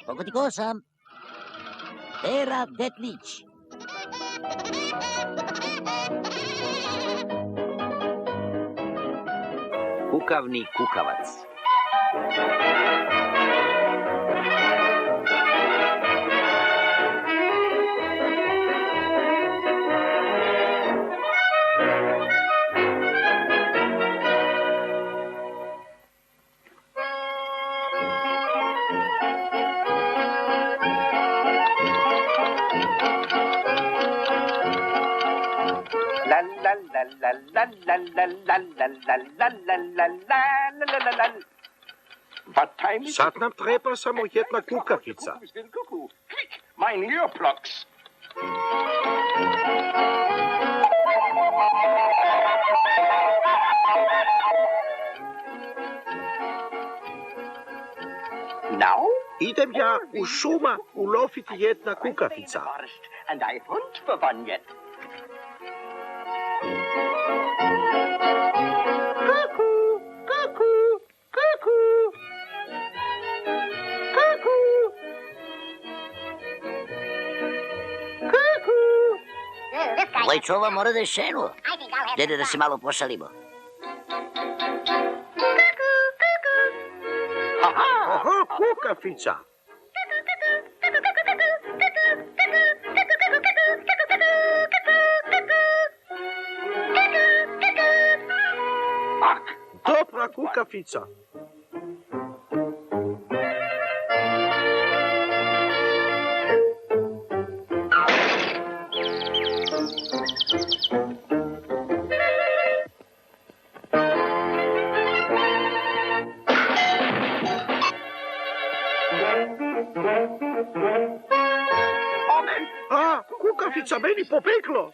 Pogotikao sam. Tera Detlić. Kukavni kukavac. Sad nam treba samo jedna kukavica. Mein Lehrplox. Now? Idem ja u šuma uloviti jedna kukavica. And I hunt for one yet. Cuckoo, cuckoo, cuckoo. Cuckoo. Cuckoo. Ovaj čova mora da je šenuo. Dede, da se malo pošalimo. Aha, kukavica. Dobra kukavica. A, kukavica meni pobeglo.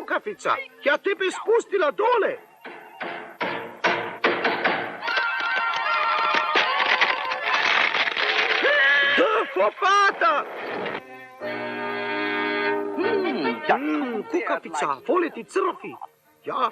Kukavica, ja tebe spustila dole. Fopata! Kukavica, vole ti crvi. Ja.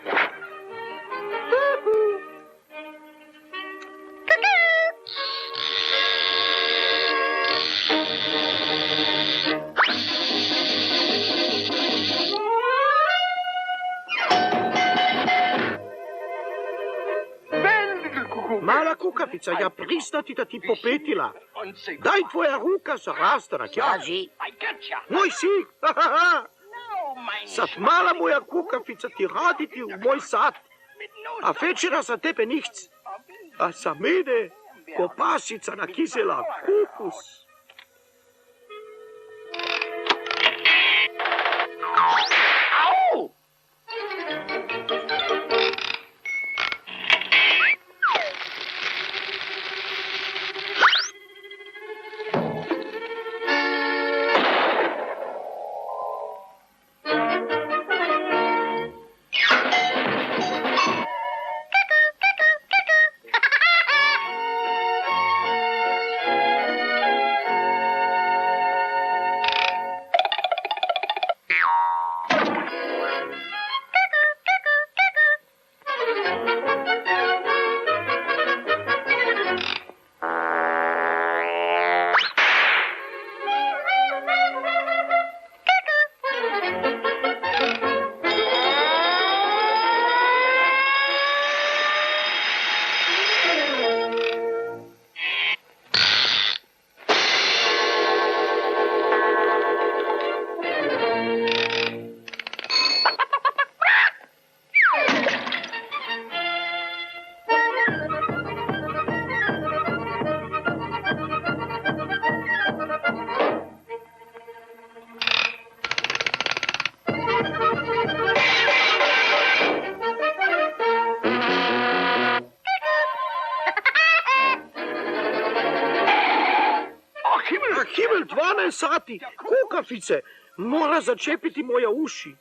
Mala kukavica, ja priznati da ti popetila. Daj tvoja ruka za rastarak, ja. Kaži. Moj sin, sad mala moja kukavica ti raditi u moj sad, a večera za tebe nichts. A za mene kopasica nakisela kukus. himmel, 12 sati, kukavice, mora začepiti moja uši.